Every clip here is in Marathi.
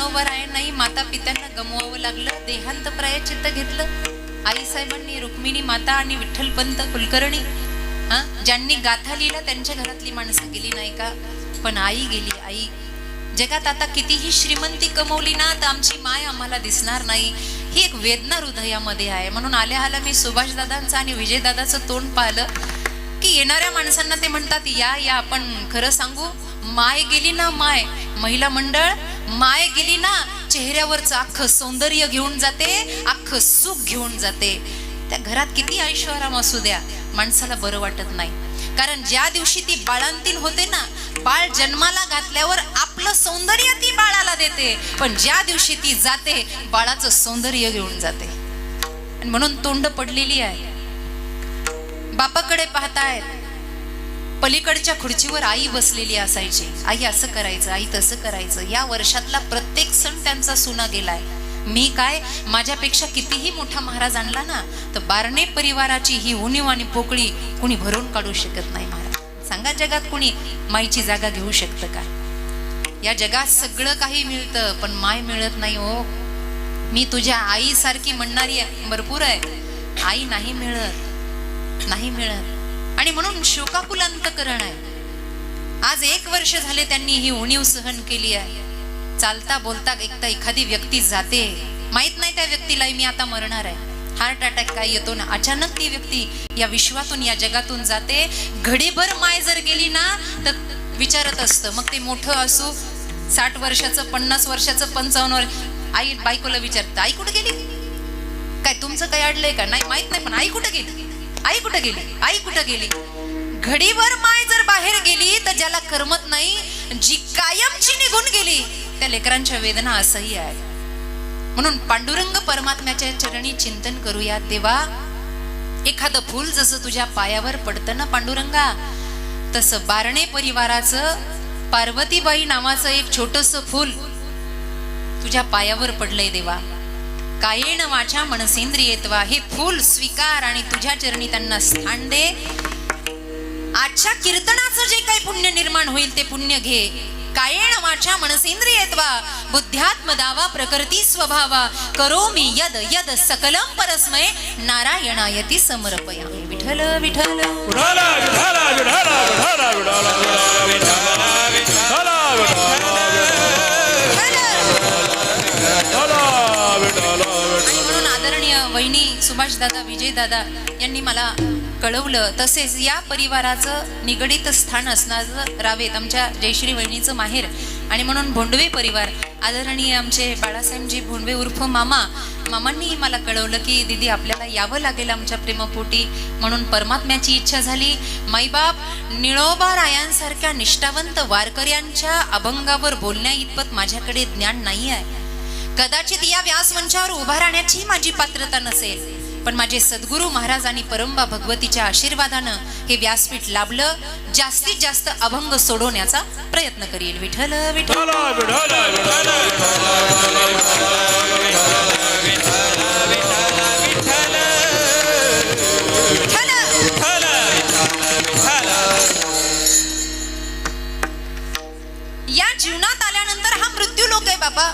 ज्ञानोबरायांनाही माता पित्यांना गमवावं लागलं, देहांत प्रायश्चित्त घेतलं। आईसाहेबांनी, रुक्मिणी माता आणि विठ्ठलपंत कुलकर्णी ज्यांनी गाथा लिहिला त्यांच्या घरातली माणसं गेली नाही का? पण आई गेली। आई जगात आता कितीही श्रीमंती कमवली ना तर आमची माय आम्हाला दिसणार नाही, ही एक वेदना हृदयामध्ये आहे। म्हणून आल्या आल्या मी सुभाषदादांचं आणि विजयदादाचं तोंड पाहिलं की येणाऱ्या माणसांना ते म्हणतात या या, आपण खरं सांगू माय गेली ना, माय महिला मंडळ माय गेली ना, चेहऱ्यावरचं अख्खं सौंदर्य घेऊन जाते, अख्खं सुख घेऊन जाते। त्या घरात किती ऐश्वर्याम असू द्या, माणसाला बरं वाटत नाही। कारण ज्या दिवशी ती बाळंतीण होते ना, बाळ जन्माला घातल्यावर आपलं सौंदर्य ती बाळाला देते, पण ज्या दिवशी ती जाते बाळाचं सौंदर्य घेऊन जाते। आणि म्हणून तोंड पडलेली आहे, बापाकडे पाहतायत, पलीकडच्या खुर्चीवर आई बसलेली असायची। आई असं करायचं, आई तसं करायचं। या वर्षातला प्रत्येक सण त्यांचा सुना गेलाय। मी काय, माझ्यापेक्षा कितीही मोठा महाराज आणला ना तर बारणे परिवाराची ही उणीव आणि पोकळी कुणी भरून काढू शकत नाही। महाराज सांगा, जगात कुणी माईची जागा घेऊ शकतं का? या जगात सगळं काही मिळतं पण माय मिळत नाही हो। मी तुझ्या आई सारखी म्हणणारी भरपूर आहे, आई नाही मिळत, नाही मिळत। आणि म्हणून शोकाकुल अंतकरण आहे। आज 1 वर्ष झाले त्यांनी ही उणीव सहन केली आहे। चालता बोलता एकदा एखादी व्यक्ती जाते, माहित नाही त्या व्यक्तीला मी आता मरणार आहे, हार्ट अटॅक काय येतो ना, अचानक ती व्यक्ती या विश्वातून या जगातून जाते। घडीभर माय जर गेली ना तर विचारत असतं, मग ते मोठं असो 60 वर्षाचं, 50 वर्षाचं, 55 वर्ष, आई बायकोला विचारतं आई कुठे गेली, काय तुमचं काय अडलंय का? नाही माहित नाही, पण आई कुठे गेली, आई कुठे गेली, आई कुठे गेली? घडीभर माय जर बाहेर गेली तर ज्याला करमत नाही, जी कायमची निघून गेली त्या लेकरांच्या वेदना असह्य आहे। म्हणून पांडुरंग परमात्म्याच्या चरणी चिंतन करूया। तेव्हा एखादं फूल जसं तुझ्या पायावर पडतं ना पांडुरंगा, तसं बारणे परिवाराचं पार्वतीबाई नावाचं एक छोटस फूल तुझ्या पायावर पडलंय देवा। कायेन वाचा मनसेंद्रियत्वा, हे फूल स्वीकार आणि तुझ्या चरणी त्यांना स्थान दे। आजच्या कीर्तनाचं जे काही पुण्य निर्माण होईल ते पुण्य घे। कायेन वाचा मनसेंद्रियत्वा बुद्ध्यात्म दावा प्रकृती स्वभावा करोमि यद यद सकलम परस्मै नारायणायती समर्पयामि। विठ्ठल विठ्ठल विठ्ठल विठ्ठल विठ्ठल म्हणून आदरणीय वहिनी सुभाषदादा, विजयदादा यांनी मला कळवलं, तसेच या परिवाराचं निगडित स्थान असणारं रावेत आमच्या जयश्री वहिनीचं माहेर। आणि म्हणून भोंडवे परिवार, आदरणीय आमचे बाळासाहेबजी भोंडवे उर्फ मामांनी मला कळवलं की दीदी आपल्याला यावं लागेल आमच्या प्रेमपोटी। म्हणून परमात्म्याची इच्छा झाली। माईबाप निळोबा रायांसारख्या निष्ठावंत वारकऱ्यांच्या अभंगावर बोलण्या इतपत माझ्याकडे ज्ञान नाही आहे। कदाचित या व्यासमंचावर उभा राहण्याची माझी पात्रता नसेल, पण माझे सद्गुरू महाराज आणि परंबा भगवतीच्या आशीर्वादानं हे व्यासपीठ लाभलं। जास्तीत जास्त अभंग सोडवण्याचा प्रयत्न करील। विठ्ठल विठ्ठल या जीवनात आल्यानंतर हा मृत्यू लोक आहे बाबा,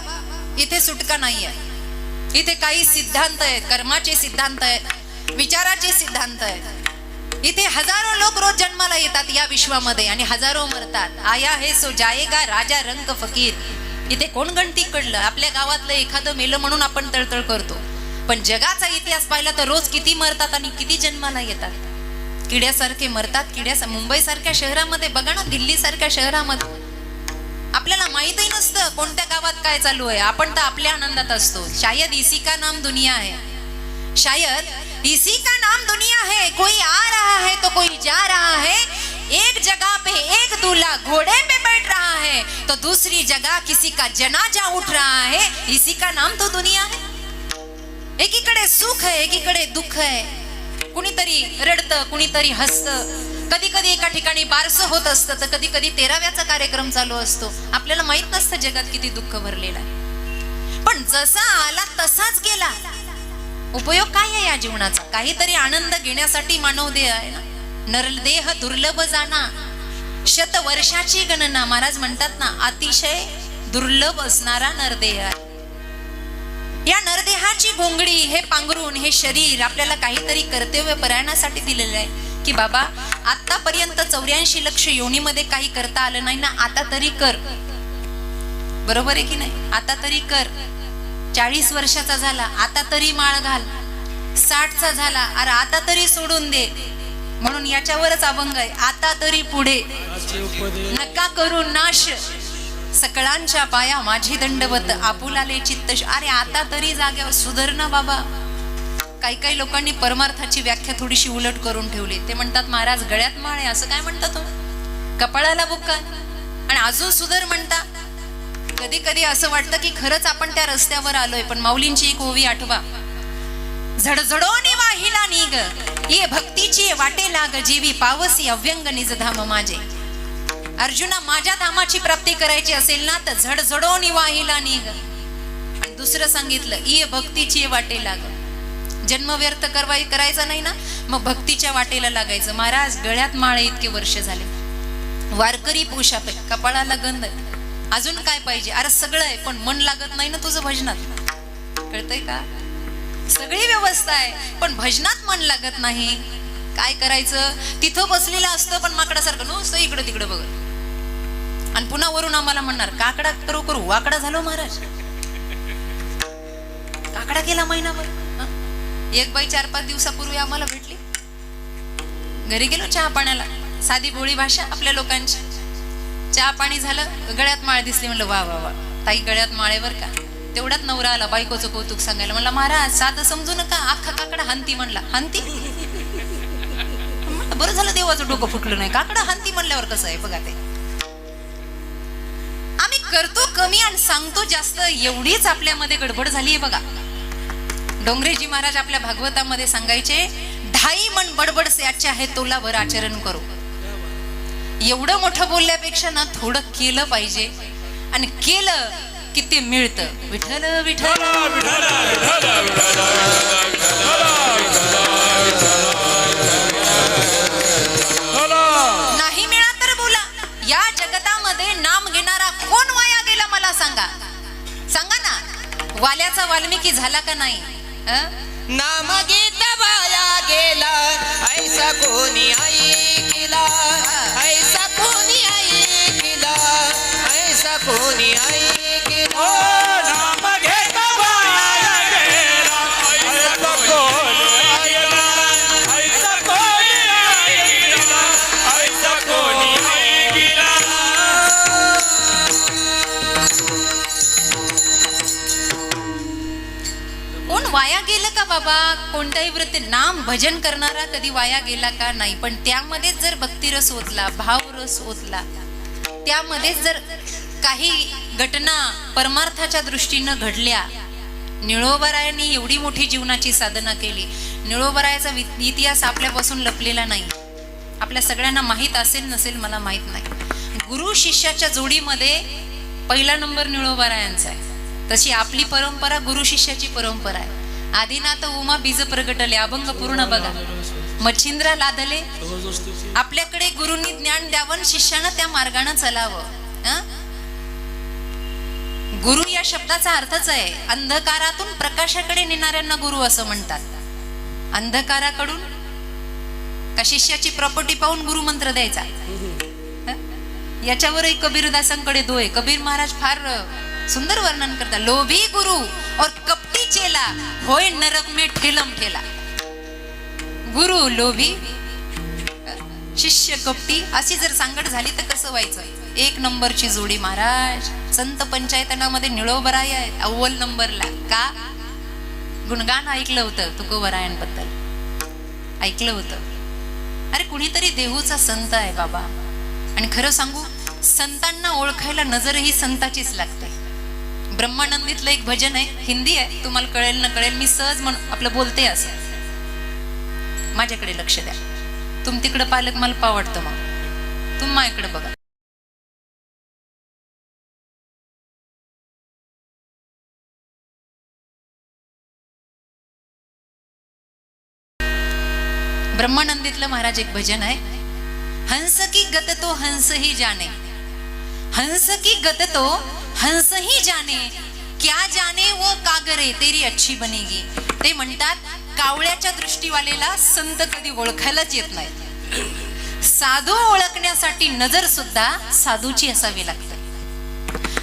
इथे सुटका नाही आहे। इथे काही सिद्धांत आहेत, कर्माचे सिद्धांत आहेत, विचाराचे सिद्धांत आहेत। इथे हजारो लोक रोज जन्माला येतात या विश्वामध्ये आणि हजारो मरतात। आया है सो जाएगा राजा रंग फकीर। इथे कोण गणती कडलं, आपल्या गावातलं एखादं मेलं म्हणून आपण तळतळ करतो, पण जगाचा इतिहास पाहिला तर रोज किती मरतात आणि किती जन्माला येतात। किड्यासारखे मरतात। मुंबई सारख्या शहरामध्ये बघा ना, दिल्ली सारख्या शहरामध्ये आपल्याला माहितही नसतं कोणत्या गावात काय चालू आहे, आपण तर आपल्या आनंदात असतो। शायद इसी का नाम दुनिया है, शायद इसी का नाम दुनिया है। कोई आ रहा है तो कोई जा रहा है, एक जगह पे एक दूल्हा घोड़े पे बैठ रहा है तो दूसरी जगह किसी का जनाजा उठ रहा है। इसी का नाम तो दुनिया है। एकीकडे सुख है, एकीकडे दुःख है, कुणीतरी रडतं, कुणीतरी हसतं। कधी कधी एका ठिकाणी बारसं होत असतं तर कधी कधी 13व्याचा कार्यक्रम चालू असतो। आपल्याला माहित नसतं जगात किती दुःख भरलेलं आहे, पण जसा आला तसाच गेला। उपयोग काय आहे या जीवनाचा? काहीतरी आनंद घेण्यासाठी मानव देह आहे ना। नरदेह दुर्लभ जाना, 100 वर्षाची गणना। महाराज म्हणतात ना, अतिशय दुर्लभ असणारा नरदेह आहे. या नरदेहाची घोंगडी हे पांघरून हे शरीर आपल्याला काहीतरी कर्तव्य परायणासाठी दिलेलं आहे की बाबा आतापर्यंत 84 लक्ष योनीमध्ये काही करता आलं नाही ना, आता तरी कर. बरोबर आहे की नाही? आता तरी कर. 40 वर्षाचा झाला आता तरी माळ घाल, 60चा झाला अरे आता तरी सोडून दे. म्हणून याच्यावरच अभंग आहे, आता तरी पुढे नका करू नाश, सकळांच्या पाया माझी दंडवत, आपुलाले चित्त. अरे आता तरी जाग्यावर सुधर ना बाबा. काही लोकांनी परमार्थाची व्याख्या थोडीशी उलट करून ठेवली. ते म्हणतात महाराज गळ्यात माळ आहे असं काय म्हणता तुम्ही, कपाळाला बुक्का आणि अजून सुधर म्हणता. कधी कधी असं वाटतं की खरंच आपण त्या रस्त्यावर आलोय. पण माऊलींची एक ओवी आठवा, झडझडोनी वाहिला निग ये भक्तीची वाटे लाग, जीवी पावसी अव्यंग निज धाम माझे. अर्जुना माझ्या धामाची प्राप्ती करायची असेल ना तर झडझडोनी वाहिला निग. आणि दुसरं सांगितलं ये भक्तीची वाटे लाग. जन्म व्यर्थ करायचा नाही ना, मग भक्तीच्या वाटेला लागायचं. महाराज गळ्यात माळे इतके वर्ष झाले, वारकरी पोशाख, कपाळाला गंध, अजून काय पाहिजे? अरे सगळं आहे पण मन लागत नाही ना तुझं भजनात. कळतंय का? सगळी व्यवस्था आहे पण भजनात मन लागत नाही. काय करायचं? तिथं बसलेलं असतं पण माकडासारखं नुसतं इकडं तिकडं बघत. आणि पुन्हा वरून आम्हाला म्हणणार काकडा करू करू वाकडा झालो महाराज. काकडा केला महिनाभर. एक बाई 4-5 दिवसापूर्वी आम्हाला भेटली, घरी गेलो चहा पाण्याला, साधी भोळी भाषा आपल्या लोकांची. चहा पाणी झालं, गळ्यात माळ दिसली. म्हणलं वा वा वा ताई गळ्यात माळेवर का. तेवढ्यात नवरा आला बायकोचं कौतुक सांगायला. म्हणला महाराज साधं समजू नका, अख्खा काकडा हंती. म्हणला हंती? बरं झालं देवाचं डोकं फुटलं नाही. काकडा हंती म्हणल्यावर कसं आहे बघा. ते आम्ही करतो कमी आणि सांगतो जास्त, एवढीच आपल्यामध्ये गडबड झाली आहे बघा. डोंगरेजी महाराज आपल्या भागवतामध्ये सांगायचे, 2.5 मन बडबड से अच्छा आहे तोला भर आचरण करो. एवढं मोठं बोलल्यापेक्षा ना थोडं केलं पाहिजे, आणि केलं की ते मिळतं. विठ्ठल विठ्ठल नाही मिळा तर बोला. या जगतामध्ये नाम घेणारा कोण वाया गेला मला सांगा. सांगा ना, वाल्याचा वाल्मिकी झाला का नाही? नाम गीत वाया गेला ऐसा कोणी ऐकला, ऐसा कोणी ऐकला, ऐसा कोणी ऐकला. नाम घेत वाया गेला, ऐसा कोणी ऐकला, ऐसा कोणी ऐकला, ऐसा कोणी ऐकला. कोण वाया गेलं का बाबा? कोणत्याही व्रत नाम भजन करणारा कधी वाया गेला का? नाही. पण त्यामध्ये जर भक्तिरस ओतला, भावरस ओतला, त्यामध्ये जर काही घटना परमार्थाच्या दृष्टीनं घडल्या. निळोबारायांनी एवढी मोठी जीवनाची साधना केली. निळोबारायाचा इतिहास आपल्यापासून लपलेला नाही. आपल्या सगळ्यांना माहीत असेल नसेल मला माहीत नाही. गुरु शिष्याच्या जोडीमध्ये पहिला नंबर निळोबारायांचा आहे. तशी आपली परंपरा गुरु शिष्याची परंपरा आहे. आदिनाथ उमा बीज प्रगटले, अभंग पूर्ण बघा. मच्छिंद्र लादले, आपल्याकडे गुरुंनी ज्ञान द्यावं, शिष्यानं त्या मार्गाने चलावं. गुरु या शब्दाचा अर्थच आहे अंधकारातून प्रकाशाकडे नेणाऱ्यांना गुरु असं म्हणतात. अंधकाराकडून का शिष्याची प्रॉपर्टी पाहून गुरु मंत्र द्यायचा? याच्यावरही कबीरदासांकडे दोय. कबीर महाराज फार सुंदर वर्णन करतात. लोभी गुरु और कपटी चेला होय नरक में ठेलम ठेला. गुरु लोभी, शिष्य कपटी, अशी जर सांगड झाली तर कसं व्हायचं? 1 नंबरची जोडी महाराज. संत पंचायतनामध्ये निळोबराय आहे अव्वल नंबरला. का? गुणगान ऐकलं होतं तुकोबरायांबद्दल, ऐकलं होतं. अरे कुणीतरी देहूचा संत आहे बाबा. आणि खरं सांगू, संतांना ओळखायला नजरही संताचीच लागते. ब्रह्मानंदीतलं एक भजन आहे, हिंदी आहे, तुम्हाला कळेल न कळेल, मी सहज आपलं बोलते असं. माझ्याकडे लक्ष द्या. तुम तिकडं पालक मला पावडतं, मग तुम माझ्याकडे बघा. ब्रह्मानंदीतलं महाराज एक भजन आहे, हंस की गत तो हंस ही जाने, हंस की गत तो हंस ही जाने, क्या जाने वो कागरे तेरी अच्छी बनेगी. ते म्हणतात कावळ्याच्या दृष्टीवालेला संत कधी ओळखायलाच येत नाही. साधू ओळखण्यासाठी नजर सुद्धा साधूची असावी लागते.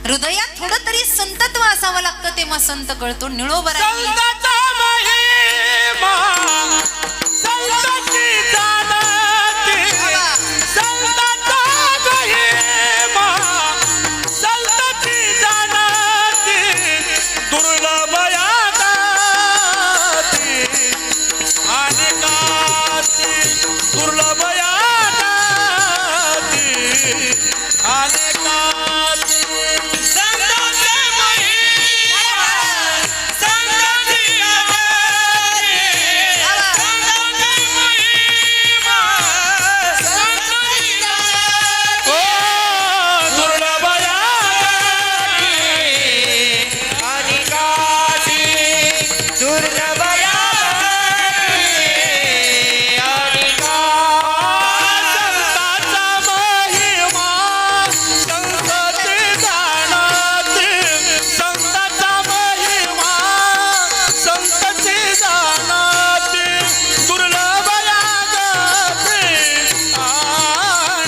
हृदयात थोडं तरी संतत्व असावं लागतं, तेव्हा संत कळतो. निळोबरायांनी संताचा महिमा संताची जाणती, संताचा महिमा संताची जाणती, दुर्लभ याती अनेकाती, दुर्लभ याती अनेकाती. संताचा महिमा संताची जाणती, संताचा महिमा संताची जाणती, ओ दुर्लभ याती अनेकाती, दुर्लभ याती अनेका. संताचा महिमा संताची जाणती, संताचा महिमा संताची जाणती, दुर्लभ याती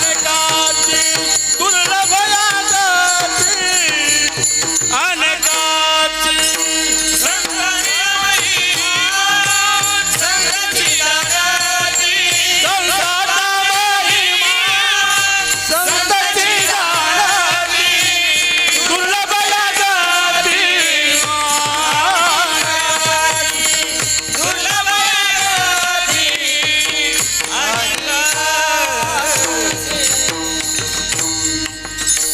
अनेकाती, दुर्लभ याती अनेकाती. संताची महिमा संताची जाणती, संताचा महिमा संताची जाणती, दुर्लभ याती दुर्लभ याती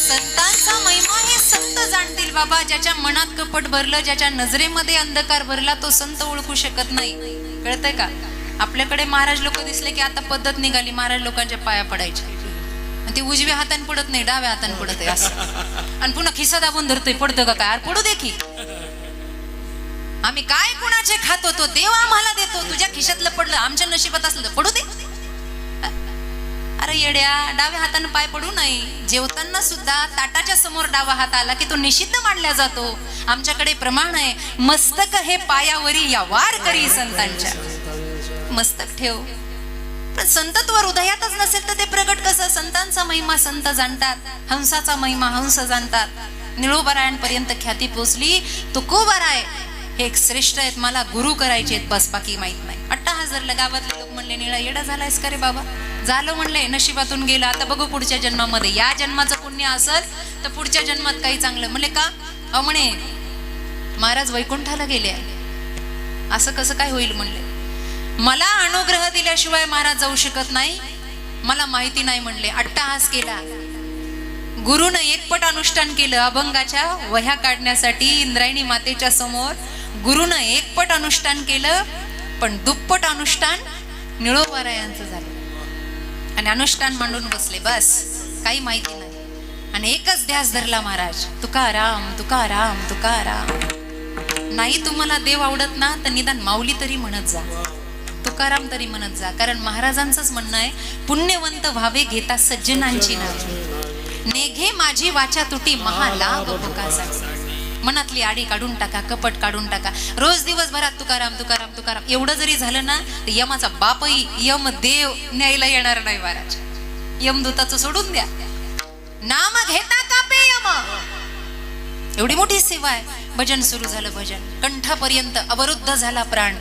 संतांचा महिमा हे संत जाणतील बाबा. ज्याच्या मनात कपट भरलं, ज्याच्या नजरेमध्ये अंधकार भरला, तो संत ओळखू शकत नाही. कळतंय का? आपल्याकडे महाराज लोक दिसले की आता पद्धत निघाली महाराज लोकांच्या पाया पडायची. आणि ते उजव्या हाताने पडत नाही, डाव्या हाताने पडत आहे असं. आणि पुन्हा खिसा दाबून धरतोय. पडतं का काय? पडू दे की. आम्ही काय कुणाचे खात होतो, देव आम्हाला देतो. तुझ्या खिशातलं पडलं, आमच्या नशिबात असलं तर पडू दे. अरे येड्या, डाव्या हाताने पाय पडू नाही. जेवताना सुद्धा ताटाच्या समोर डावा हात आला की तो निषिद्ध मानला जातो. आमच्याकडे प्रमाण आहे, मस्तक हे पायावरी या वार करी संतांच्या. मस्तक ठेव. पण संतत्व हृदयातच नसेल तर ते प्रगट कसं? संतांचा महिमा संत जाणतात, हंसाचा महिमा हंस जाणतात. निळोबरायांपर्यंत ख्याती पोचली. तुकोबाराय हे एक श्रेष्ठ आहेत, मला गुरु करायचे आहेत, बस बाकी माहित नाही. अट्टाहजारला गावातले लोक म्हणले, निळा येडा झालायस का रे बाबा? झालं म्हणले, नशिबातून गेलं, आता बघू पुढच्या जन्मामध्ये. या जन्माचं पुण्य असेल तर पुढच्या जन्मात काही चांगलं. म्हणले का? अहो म्हणे महाराज वैकुंठाला गेले आहे. असं कसं काय होईल म्हणले. मला अनुग्रह दिल्याशिवाय महाराज जाऊ शकत नाही, मला माहिती नाही म्हणले. अट्टाहास केला. गुरुनं एकपट अनुष्ठान केलं. अभंगाच्या वह्या काढण्यासाठी इंद्रायणी मातेच्या समोर गुरुनं एकपट अनुष्ठान केलं, पण दुप्पट अनुष्ठान निळोबारायांचं झालं. आणि अनुष्ठान मांडून बसले, बस काही माहिती नाही. आणि एकच ध्यास धरला महाराज, तुकाराम तुकाराम तुकाराम. नाही तुम्हाला देव आवडत ना, तर निदान माऊली तरी म्हणत जा, तुकाराम तरी म्हणत जा. कारण महाराजांचंच म्हणणं आहे, पुण्यवंत व्हावे घेता सज्जनांची नावे, नेघे माझी वाचा तुटी महालाभ भुकाचा. मनातली आडी काढून टाका, कपट काढून टाका. रोज दिवसभरात तुकाराम तुकाराम तुकाराम एवढं जरी झालं ना, तर यमाचा बापही यम देव न्यायला येणार नाही महाराज. यमदूताचं सोडून द्या, नाम घेता कापे यम. एवढी मोठी सेवा आहे. भजन सुरू झालं, भजन कंठापर्यंत अवरुद्ध झाला प्राण.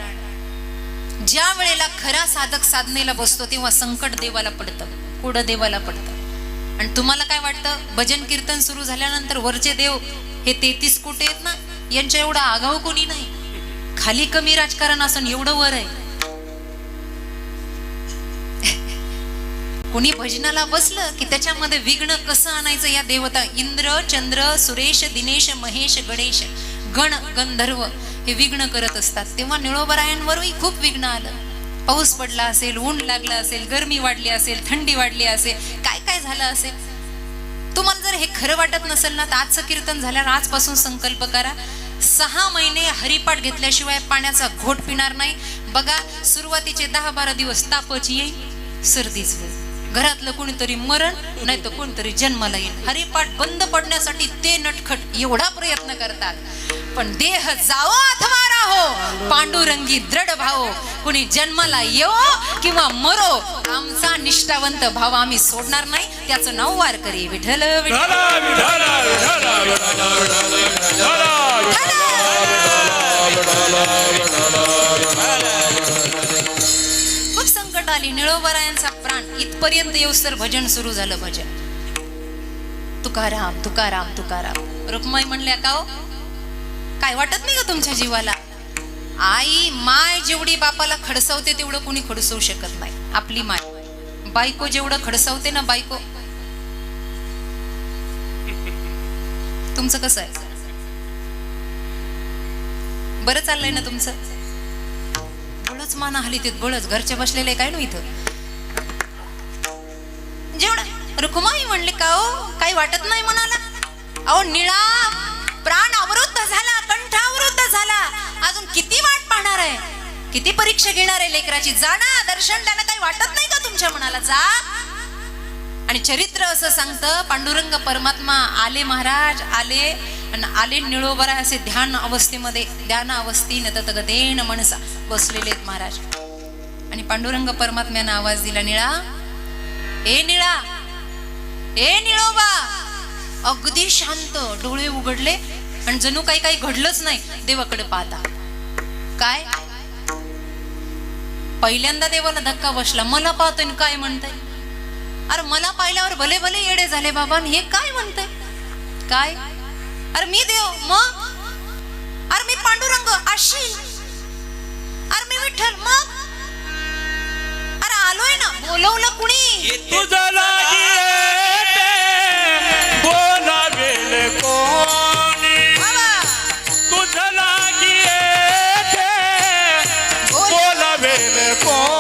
ज्या वेळेला खरा साधक साधनेला बसतो तेव्हा संकट देवाला पडतं, कुडं देवाला पडतं. आणि तुम्हाला काय वाटतं, भजन कीर्तन सुरू झाल्यानंतर वरचे देव हे 33 कोटी आहेत ना, यांच्या एवढा आगाऊ कोणी नाही. खाली कमी राजकारण असून एवढं वर आहे. कोणी भजनाला बसलं की त्याच्यामध्ये विघ्न कसं आणायचं, या देवता इंद्र चंद्र सुरेश दिनेश महेश गणेश गण गंधर्व हे विघ्न करत असतात. तेव्हा निळोबरायांवरही खूप विघ्न आलं. पाऊस पडला असेल, ऊन लागला असेल, गरमी वाढली असेल, थंडी वाढली असेल, काय काय झालं असेल. तुम्हाला जर हे खरं वाटत नसेल ना, तर आजचं कीर्तन झाल्यावर आजपासून संकल्प करा, 6 महिने हरिपाठ घेतल्याशिवाय पाण्याचा घोट पिणार नाही. बघा, सुरुवातीचे 10-12 दिवस तापच येईल, सर्दीच होईल, घरातलं कोणीतरी मरण नाही तर कोणीतरी जन्माला येईल. हरिपाठ बंद पडण्यासाठी ते नटखट एवढा प्रयत्न करतात. पण देह जावो अथवा राहो पांडुरंगी दृढ भाव, कुणी जन्माला येवो किंवा मरो, आमचा निष्ठावंत भाव आम्ही सोडणार नाही. त्याचं नाव वारकरी विठ्ठल विठ्ठल. खूप संकट आली. निळोबरायांचा प्राण इथपर्यंत येऊस्तर भजन सुरू झालं. भजन तुकाराम तुकाराम तुकाराम. रुक्माई म्हणल्या का हो, काय वाटत नाही का तुमच्या जीवाला? आई माय जेवढी बापाला खडसवते तेवढं कोणी खडसवू शकत नाही. आपली माय बायको जेवढं खडसवते ना, बायको तुमचं कसं आहे? बरं चाललंय ना तुमचं? बळच माना हली ते बळच घरच्या बसलेले काय ना इथं जेवढं. रुक्माई म्हणले का हो, काही वाटत नाही मनाला? अहो निळा प्राण अवरुद्ध झाला, कंठ अवरुद्ध झाला, अजून किती वाट पाहणार आहे? किती परीक्षा घेणार आहे लेकराची? जा ना, दर्शन द्यायला काही वाटत नाही का तुमच्या मनाला? जा. आणि चरित्र असं सांगतं, पांडुरंग परमात्मा आले, महाराज आले आणि आले निळोबरा असे ध्यान अवस्थेमध्ये, ध्यान अवस्थेन ततगतेन मनसा बसलेले आहेत महाराज. आणि पांडुरंग परमात्म्यानं आवाज दिला, निळा ए निळा ए निळोबा. अगदी शांत डोळे उघडले आणि जणू काही काही घडलंच नाही. देवाकडे पाहता काय, पहिल्यांदा देवाला धक्का बसला. मला पाहतोय काय म्हणतंय? अरे मला पाहिल्यावर भले भले येडे झाले बाबा, हे काय म्हणतंय? काय? अरे मी देव मग? अरे मी पांडुरंग अशी, अरे मी विठ्ठल मग? अरे आलोय ना, बोलवलं कुणी? तुझं लागी येते बोलावेल कोणी, तुझं लागी येते बोलावेल कोणी,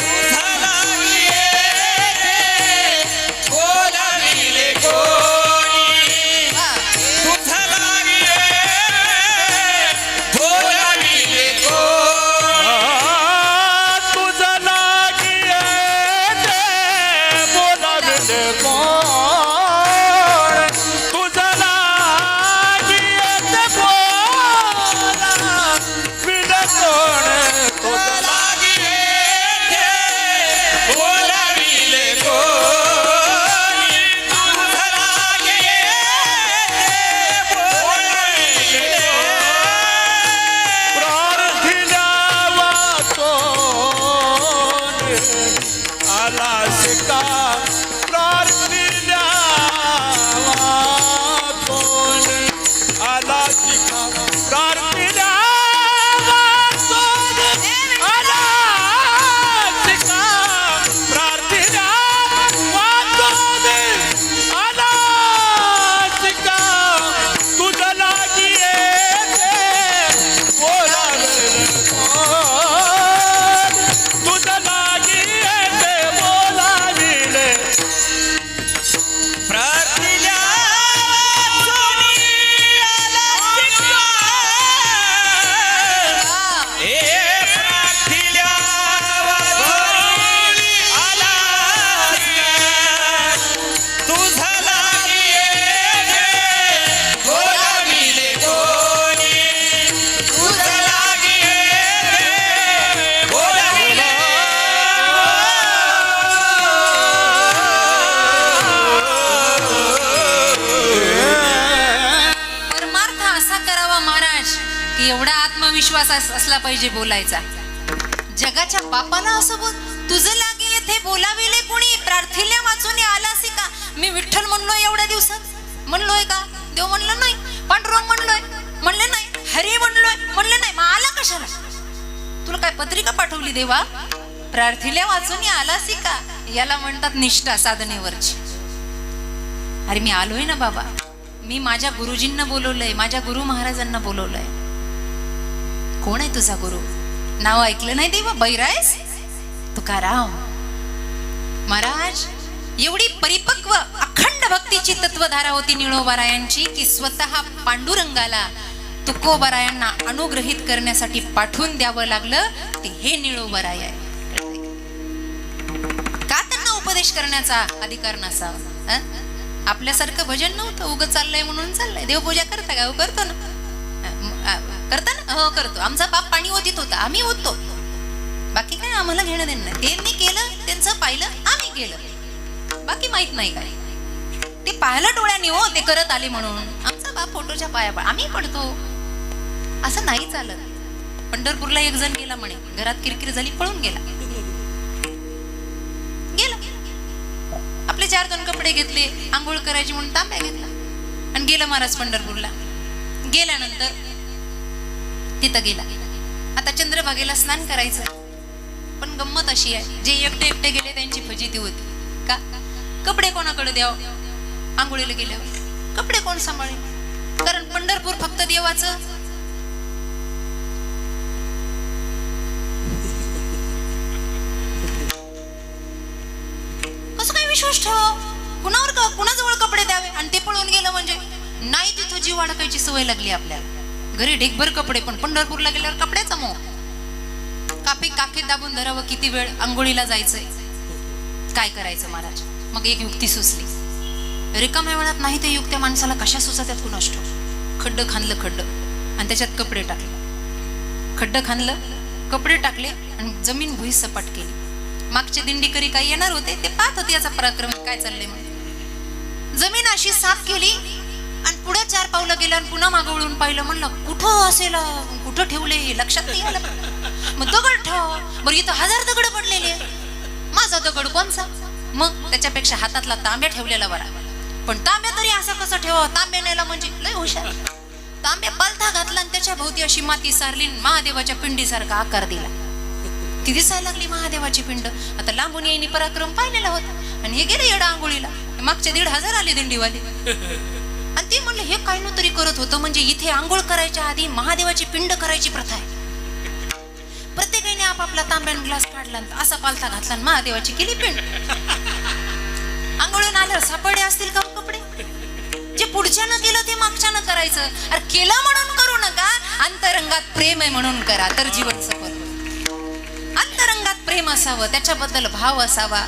तुझं लागी येते बोलावेल कोणी, तुझं लागी येते बोलावेल कोणी, तुझं लागी येते बोलावेल कोण, तुझं लागी येते बोलावेल कोण, तुझं लागी येते बोलावेल कोणी, तुझं लागी येते बोलावेल कोण. प्रार्थिल्या वाचून आलास का, प्रार्थिल्या वाचून आलास का, प्रार्थिल्या वाचून आलास का, प्रार्थिल्या वाचून आलास का, तुझं लागी येते बोलावेल कोण, तुझं लागी येते बोलावेल, प्रार्थिल्या वाचून आलास का, ए प्रार्थिल्या वाचून आलास का, तुझं लागी येते बोलावेल कोणी, तुझं लागी येते बोलावेल परमार्थ असा करावा महाराज की एवढा आत्मविश्वास असला पाहिजे बोलायचा. जगाच्या बापाला असं बोल, तुझं लागे येथे बोलाविले कुणी, प्रार्थिल्या वाचून आलासी का. मी विठ्ठल म्हणलोय एवढ्या दिवसात, म्हणलोय का? देव म्हणलं नाही. पांडुरंग म्हणलोय, म्हणलं नाही. हरी म्हणलोय, म्हणलं नाही. मग आला कशाला? तुला काय पत्रिका पाठवली देवा? प्रार्थिल्या वाचून आलासी का. याला म्हणतात निष्ठा साधनेवरची. अरे मी आलोय ना बाबा, मी माझ्या गुरुजींना बोलवलंय, माझ्या गुरु महाराजांना बोलवलंय. कोण आहे तुझा गुरु? नाव ऐकलं नाही देवा? बैरायस तुकाराम महाराज. एवढी परिपक्व अखंड भक्तीची तत्वधारा होती निळोबारायांची की स्वतः पांडुरंगाला तुकोबारायांना अनुग्रहित करण्यासाठी पाठवून द्यावं लागलं. ते हे निळोबाराय आहे. उपदेश करण्याचा अधिकार नसावा. आपल्यासारखं भजन नव्हतं, उगं चाललंय म्हणून चाललंय. देवपूजा करता का? करतो ना. करता ना? हो करतो. आमचा बाप पाणी ओतीत होता, आम्ही ओततो. बाकी काय आम्हाला घेणं देणं नाही. त्यांनी केलं, त्यांचं पाहिलं, आम्ही केलं. बाकी माहित नाही काय. ते पाहिलं डोळ्यांनी हो, ते करत आले म्हणून. आमचा बाप फोटोच्या पाया आम्ही पडतो. असं नाही चालत. पंढरपूरला एक जण गेला म्हणे, घरात किरकिर झाली, पळून गेला. आपले 4-2 कपडे घेतले, आंघोळ करायची म्हणून तांब्या घेतला आणि गेला महाराज पंढरपूरला. गेल्यानंतर तिथं गेला. आता चंद्रभागेला स्नान करायचं, पण गंमत अशी आहे, जे एकटे एकटे गेले त्यांची फजिती होती. का? कपडे कोणाकडे द्यावं? आंघोळीला गेल्यावर कपडे कोण सांभाळेल? कारण पंढरपूर फक्त देवाचं. कसं काय विश्वास ठेव? कुणाजवळ कपडे द्यावे? आणि ते पळून गेलं म्हणजे नाही. तिथं जीव अडकायची सवय लागली आपल्याला. घरी ढेकभर कपडे, पण पंढरपूरला गेल्यावर कपड्याचा मोह. काखेत दाबून धरावं, किती वेळ आंघोळीला जायचंय, काय करायचं महाराज? मग एक युक्ती सुचली. रिकाम्या वेळात नाही ते युक्त्या माणसाला कशा सुचतात कुणास ठाऊक. खड्डं आणि त्याच्यात कपडे टाकले. खड्डं खाणलं, कपडे टाकले आणि जमीन भुई सपाट केली. मागचे दिंडीकरी काही येणार होते, ते पाहत होते याचा पराक्रम काय चाललंय म्हणून. जमीन अशी साफ केली आणि पुढे 4 पावलं गेलं आणि पुन्हा मागं वळून पाहिलं. म्हणलं कुठं असेल, कुठं ठेवले लक्षात नाही आलं. मग दगड ठेव. बरं, इथं 1000 दगड पडलेले, माझा दगड कोणचा? मग त्याच्यापेक्षा हातातला तांब्या ठेवलेला बरा. पण तांब्या तरी असा कसा ठेवा? तांब्या नेला म्हणजे लय हुशार. तांब्या पालथा घातला आणि त्याच्या भोवती अशी माती सारली, महादेवाच्या पिंडीसारखा आकार दिला. ती दिसायला लागली महादेवाची पिंड. आता लांबून येईनी पराक्रम पाहिलेला होता आणि हे गेले येडा आंघोळीला. मागचे 1,500 आले दिंडीवाले आणि ते म्हणले हे काय न तरी करत होतं. म्हणजे इथे आंघोळ करायच्या आधी महादेवाची पिंड करायची प्रथा आहे. प्रत्येकाने आपापला तांब्यान ग्लास काढला, असा पालथा घातला आणि महादेवाची केली पिंड. आंघोळून आल्यावर सापडे असतील का कपडे? जे पुढच्यानं केलं ते मागच्यानं करायचं. अरे केलं म्हणून करू नका, अंतरंगात प्रेम आहे म्हणून करा, तर जीवन सफल. अंतरंगात प्रेम असावं, त्याच्याबद्दल भाव असावा.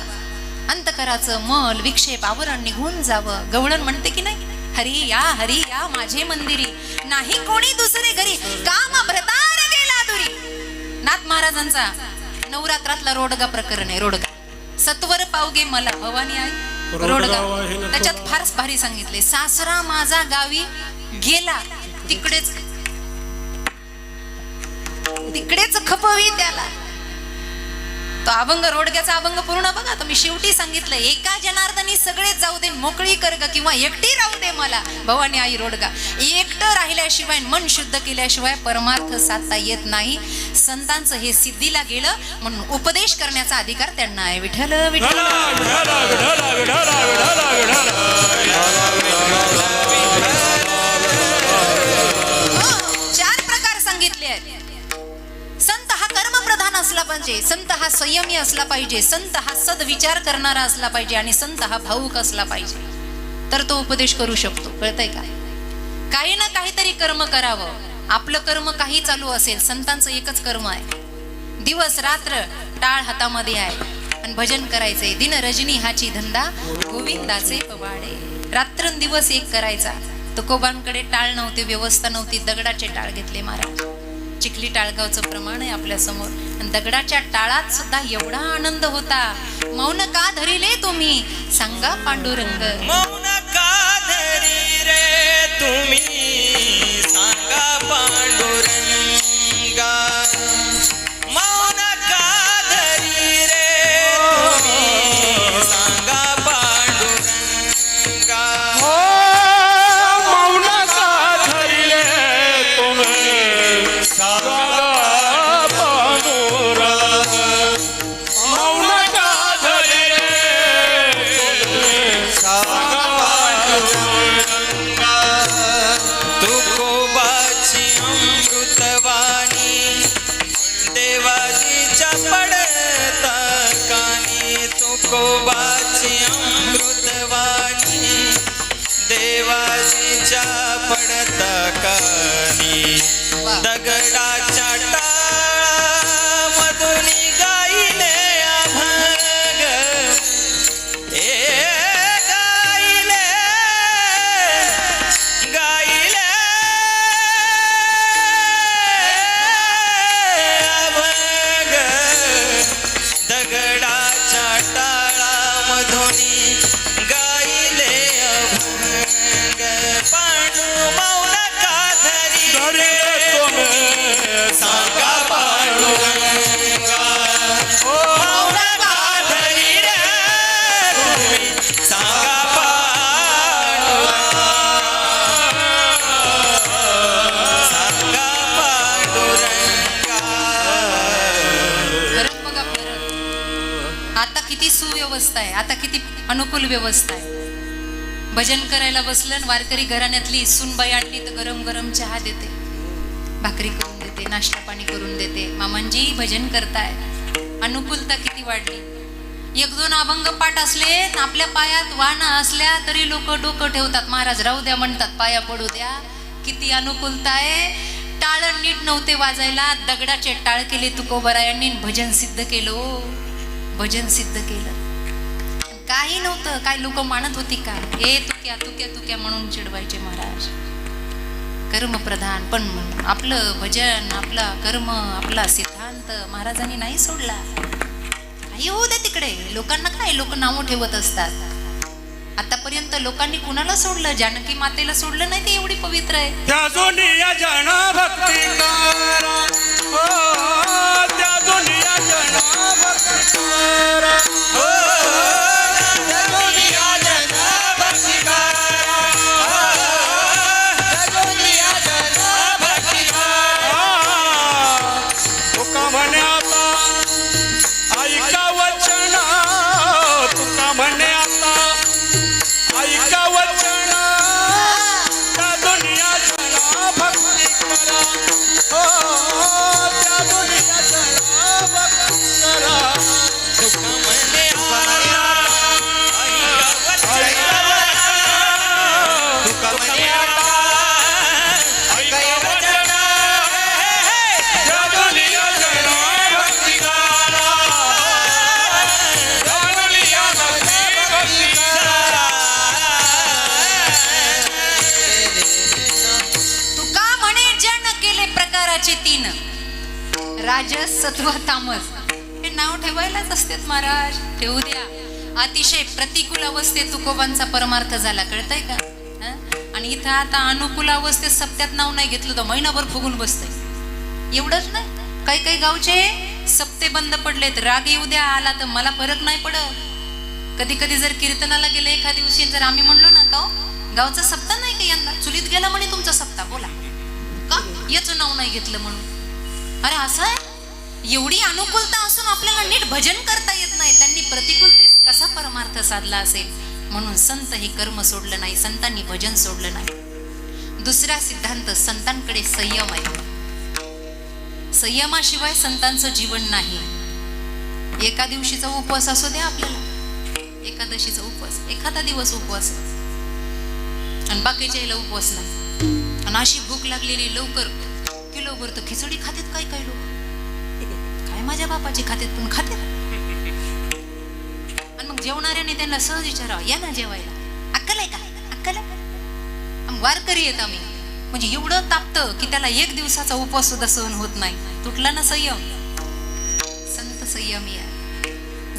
अंतकराचं मल विक्षेप आवरण निघून जावं. गवळण म्हणते की नाही, हरी या माझे मंदिरी, नाही कोणी दुसरे घरी, काम भ्रतार गेला दुरी. नाथ महाराजांचा नवरात्रातला रोडगा प्रकरण आहे. रोडगा सत्वर पावगे मला भवानी आई रोडगा. त्याच्यात फारच भारी सांगितले. सासरा माझा गावी गेला, तिकडेच खपवी त्याला. तो अभंग, रोडग्याचा अभंग पूर्ण बघा. तर मी शेवटी सांगितलं, एका जनार्दनी सगळेच जाऊ दे, मोकळी कर ग, किंवा एकटी राहू दे मला भवानी आई रोडगा. एकटं राहिल्याशिवाय, मन शुद्ध केल्याशिवाय परमार्थ साधता येत नाही. संतांचं हे सिद्धीला गेलं म्हणून उपदेश करण्याचा अधिकार त्यांना आहे. विठ्ठल विठ्ठल. 4 प्रकार सांगितले आहेत. संत हा कर्मप्रधान असला पाहिजे, संत हा संयमी असला पाहिजे, संत हा सद्विचार करणारा असला पाहिजे आणि संत हा भावुक असला पाहिजे, तर तो उपदेश करू शकतो. कळतंय का? काही ना काहीतरी कर्म करावं. आपलं कर्म काही चालू असेल, संतांचं एकच कर्म आहे, दिवस रात्र टाळ हातामध्ये आहे आणि भजन करायचंय. दिन रजनी हाची धंदा, गोविंदाचे पवाडे. रात्रंदिवस एक करायचा. तुकोबांकडे टाळ नव्हते, व्यवस्था नव्हती, दगडाचे टाळ घेतले महाराज. चिखली टाळगावचं प्रमाण आहे आपल्या समोर. आणि दगडाच्या टाळात सुद्धा एवढा आनंद होता. मौन का धरिले तुम्ही, सांगा पांडुरंग. मौन का धरी रे तुम्ही, सांगा पांडुरंगा. मौन का धरी रे तुम्ही, सांगा पांडुरंगा. मौन का धरिले तुम्ही, सांगा पांडुरंग. मौन का धरिले तुम्ही, सांगा पांडुरंगा. तुकोबाची अमृतवाणी, देवाजीच्या पडता कानी. तुकोबाची अमृतवाणी, देवाजीच्या पडता कानी. दगडाच्या टाळामधून गाईले अभंग, व्यवस्था आहे, आता किती अनुकूल व्यवस्था आहे. भजन करायला बसलं आणि वारकरी घराण्यातली सूनबाई आणली तर गरम गरम चहा देते, भाकरी करून देते, नाश्ता पाणी करून देते. मामांजी भजन करताय, अनुकूलता किती वाढली. एक दोन अभंग पाठ असले, आपल्या पायात वाहन असल्या तरी लोक डोकं ठेवतात, महाराज राहू द्या म्हणतात, पाया पडू द्या. किती अनुकूलता आहे. टाळ नीट नव्हते वाजायला, दगडाचे टाळ केले तुकोबरायांनी, भजन सिद्ध केलं. भजन सिद्ध केलं. काही नव्हतं, काय लोक मानत होती का, ए तुक्या तुक्या तुक्या म्हणून चिडवायचे महाराज. कर्मप्रधान, पण आपलं भजन, आपला कर्म, आपला सिद्धांत महाराजांनी नाही सोडला. येऊ दे तिकडे, लोकांना काय, लोक नावं ठेवत असतात. आतापर्यंत लोकांनी कुणाला सोडलं, जानकी मातेला सोडलं नाही, ती एवढी पवित्र आहे. त्या दुनिया जना भक्ती करा, ओ त्या दुनिया जना भक्ती करा, ओ त्या दुनिया जना भक्ती करा, त्या दुनिया जना भक्ती करा. तुका म्हणे आता ऐका वचन, तुका म्हणे आता ऐका वचन, त्या दुनिया जना भक्ती करा, हो त्या दुनिया जना भक्ती करा. तुका म्हणे आता ऐका वचन, तुका म्हणे आता ऐका वचन, त्या दुनिया जना भक्ती करा, त्या दुनिया जना भक्ती करा. तुका म्हणे जन केले प्रकाराचे 3, राजस, सत्व, तामस. हे नाव ठेवायलाच असतेत महाराज, ठेवू द्या. अतिशय प्रतिकूल अवस्थेत तुकोबांचा परमार्थ झाला, कळतंय का. आणि इथं आता अनुकूल अवस्थेत सप्त्यात नाव नाही घेतलं तर महिनाभर फुगून बसतंय. एवढंच नाही, काही काही गावचे सप्ते बंद पडलेत. राग येऊ द्या आला तर मला फरक नाही पडत. कधी कधी जर कीर्तनाला गेलं एखाद्या दिवशी, जर आम्ही म्हणलो ना का गावचा सप्ताह नाही का यंदा, चुलीत गेला म्हणे तुमचा सप्ताह, बोला का याचं नाव नाही घेतलं म्हणून. अरे असं आहे, एवढी अनुकूलता असून आपल्याला नीट भजन करता येत नाही. त्यांनी प्रतिकूलतेत कसा परमार्थ साधला असेल. म्हणून संत हे कर्म सोडलं नाही, संतांनी भजन सोडलं नाही. दुसरा सिद्धांत, संतांकडे संयम आहे. संयमाशिवाय संतांचं जीवन नाही. एका दिवशीचा उपवास असू द्या आपल्याला, एकादशीचा उपवास, एखादा दिवस उपवास आणि बाकीच्या याला उपवास नाही. आणि अशी भूक लागलेली, लवकर किलोभर तर खिचडी खातेत काय काय लोक, काय माझ्या बापाची खातेत, पण खातेत. आणि मग जेवणाऱ्याने त्यांना सहज विचारावं, या ना जेवायला, अक्कल आहे का, अक्कल आहे. वारकरी येत आम्ही, म्हणजे एवढं तापतं की त्याला एक दिवसाचा उपवास सुद्धा सहन होत नाही. तुटला ना संयम. संत संयमी आहे.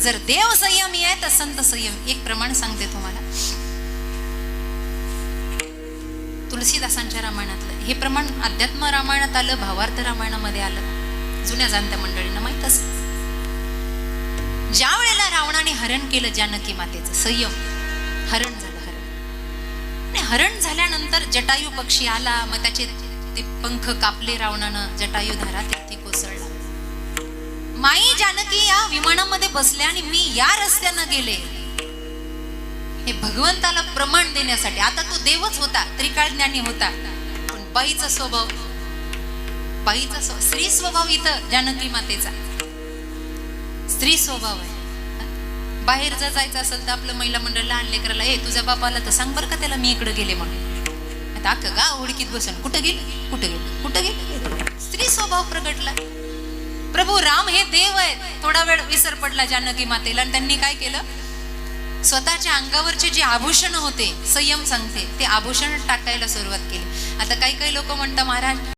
जर देव संयमी आहे तर संत संयम. एक प्रमाण सांगते तुम्हाला, तुलसीदासांच्या रामायणातलं हे प्रमाण. अध्यात्म रामायणात आलं, भावार्थ रामायणामध्ये आलं, जुन्या जाणत्या मंडळींना माहित असत. ज्या वेळेला रावणाने हरण केलं जानकी मातेचं, संयम, हरण झालं. हरण, हरण झाल्यानंतर जटायू पक्षी आला, मग त्याचे ते पंख कापले रावणानं, जटायू धारा तेथे कोसळला. माई जानकी या विमानामध्ये बसल्या आणि मी या रस्त्यानं गेले, हे भगवंताला प्रमाण देण्यासाठी. आता तो देवच होता, त्रिकाळ ज्ञानी होता, पण बाईचा स्वभाव, बाईचा स्वभाव, स्त्री स्वभाव इथं जानकी मातेचा स्त्री स्वभाव आहे. बाहेर जर जायचं असेल तर आपलं महिला मंडळ लहान लेकराला, हे तुझ्या बापाला तर सांग बरं का त्याला मी इकडे गेले म्हणून. आता अख्खं गाव हुडकीत बसन, कुठं गेले, कुठं गेले, कुठं गेले. स्त्री स्वभाव प्रगटला. प्रभू राम हे देव आहेत. थोडा वेळ विसर पडला जानकी मातेला आणि त्यांनी काय केलं, स्वतःच्या अंगावरचे जे आभूषण होते, संयम सांगते, ते आभूषण टाकायला सुरुवात केली. आता काही काही लोक म्हणतात महाराज